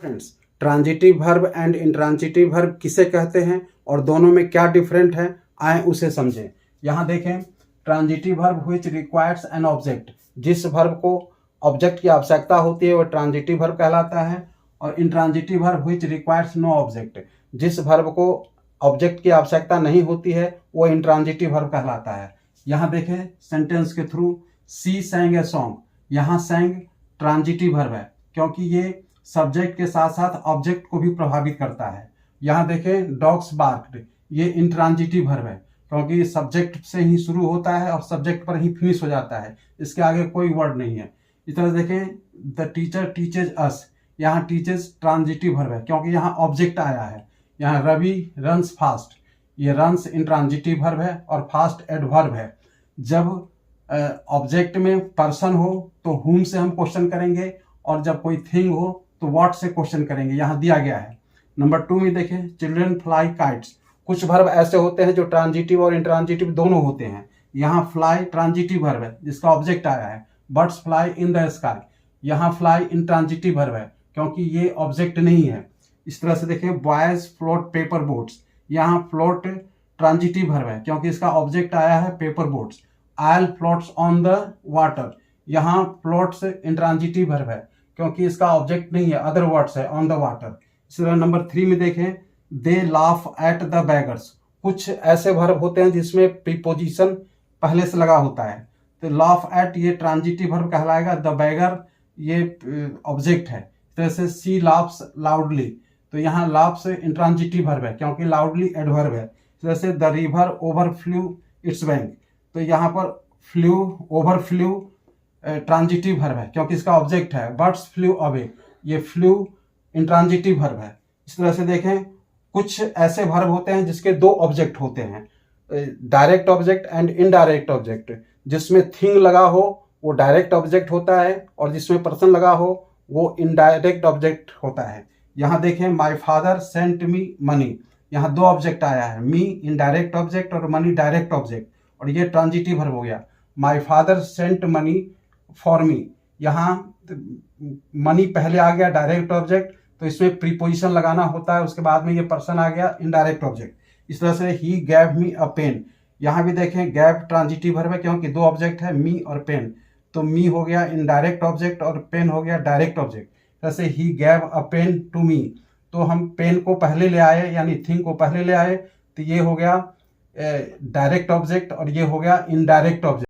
Friends, transitive verb and intransitive verb किसे कहते हैं और दोनों में क्या डिफरेंट है, आए उसे समझें। यहाँ देखें, transitive verb which requires an object, जिस वर्ब को ऑब्जेक्ट की आवश्यकता होती है वह ट्रांजिटिव वर्ब कहलाता है। और intransitive verb which requires no object, जिस वर्ब को ऑब्जेक्ट की आवश्यकता नहीं होती है वो इंट्रांजिटिव वर्ब कहलाता है। यहाँ देखें सेंटेंस के थ्रू, सी सैंग ए सॉन्ग, यहाँ सैंग ट्रांजिटिव वर्ब है क्योंकि ये सब्जेक्ट के साथ साथ ऑब्जेक्ट को भी प्रभावित करता है। यहाँ देखें डॉग्स बार्क्ड, ये इंट्रांजिटिव वर्ब है क्योंकि सब्जेक्ट से ही शुरू होता है और सब्जेक्ट पर ही फिनिश हो जाता है, इसके आगे कोई वर्ड नहीं है। इस तरह देखें द टीचर टीचेज अस, यहाँ टीचेज ट्रांजिटिव वर्ब है क्योंकि यहाँ ऑब्जेक्ट आया है। यहाँ रवि रन्स फास्ट, ये रन्स इंट्रांजिटिव वर्ब है और फास्ट एडवर्ब है। जब ऑब्जेक्ट में पर्सन हो तो हुम से हम क्वेश्चन करेंगे और जब कोई थिंग हो तो व्हाट से क्वेश्चन करेंगे, यहाँ दिया गया है। नंबर 2 में देखें चिल्ड्रन फ्लाई काइट्स, कुछ वर्ब ऐसे होते हैं जो ट्रांजिटिव और इंट्रांजिटिव दोनों होते हैं। यहाँ फ्लाई ट्रांजिटिव वर्ब है जिसका ऑब्जेक्ट आया है। Birds fly in the sky, यहाँ फ्लाई इंट्रांजिटिव वर्ब है क्योंकि ये ऑब्जेक्ट नहीं है। इस तरह से देखें बॉयज फ्लोट पेपर बोट्स, यहाँ फ्लोट ट्रांजिटिव वर्ब है क्योंकि इसका ऑब्जेक्ट आया है paper boats. Oil floats on the water, यहाँ फ्लोट्स इंट्रांजिटिव वर्ब है क्योंकि इसका ऑब्जेक्ट नहीं है, अदर वर्ड्स है ऑन द वाटर। इसी तरह नंबर 3 में देखें they laugh at the beggars, कुछ ऐसे वर्ब होते हैं जिसमें प्रीपोजिशन पहले से लगा होता है। तो लाफ एट ये ट्रांजिटिव वर्ब कहलाएगा, द बैगर ये ऑब्जेक्ट है। इस तरह से सी लाफ्स लाउडली, तो यहाँ लाफ्स इंट्रांजिटिव वर्ब है क्योंकि लाउडली एडवर्ब है। इस तरह से द रिवर ओवरफ्लू इट्स बैंक, तो यहाँ पर फ्लू ओवरफ्लू ट्रांजिटिव वर्ब है क्योंकि इसका ऑब्जेक्ट है। बर्ड्स फ्लू अवे, ये फ्लू इंट्रांजिटिव वर्ब है। इस तरह से देखें कुछ ऐसे वर्ब होते हैं जिसके दो ऑब्जेक्ट होते हैं, direct object and indirect object. जिसमें थिंग लगा हो वो डायरेक्ट ऑब्जेक्ट होता है और जिसमें पर्सन लगा हो वो इनडायरेक्ट ऑब्जेक्ट होता है। यहाँ देखें my father sent me money, यहाँ दो ऑब्जेक्ट आया है, मी इनडायरेक्ट ऑब्जेक्ट और मनी डायरेक्ट ऑब्जेक्ट, और ये ट्रांजिटिव वर्ब हो गया। My father sent money for me, यहाँ मनी पहले आ गया डायरेक्ट ऑब्जेक्ट, तो इसमें प्रीपोजिशन लगाना होता है, उसके बाद में ये पर्सन आ गया इनडायरेक्ट ऑब्जेक्ट। इस तरह से ही गैव मी अ पेन, यहाँ भी देखें गैव ट्रांजिटिव वर्ब है क्योंकि दो ऑब्जेक्ट है मी और पेन, तो मी हो गया इनडायरेक्ट ऑब्जेक्ट और पेन हो गया डायरेक्ट ऑब्जेक्ट। जैसे ही gave a pen to me, तो हम पेन को पहले ले आए यानी थिंग को पहले ले आए, तो ये हो गया डायरेक्ट ऑब्जेक्ट और ये हो गया इनडायरेक्ट ऑब्जेक्ट।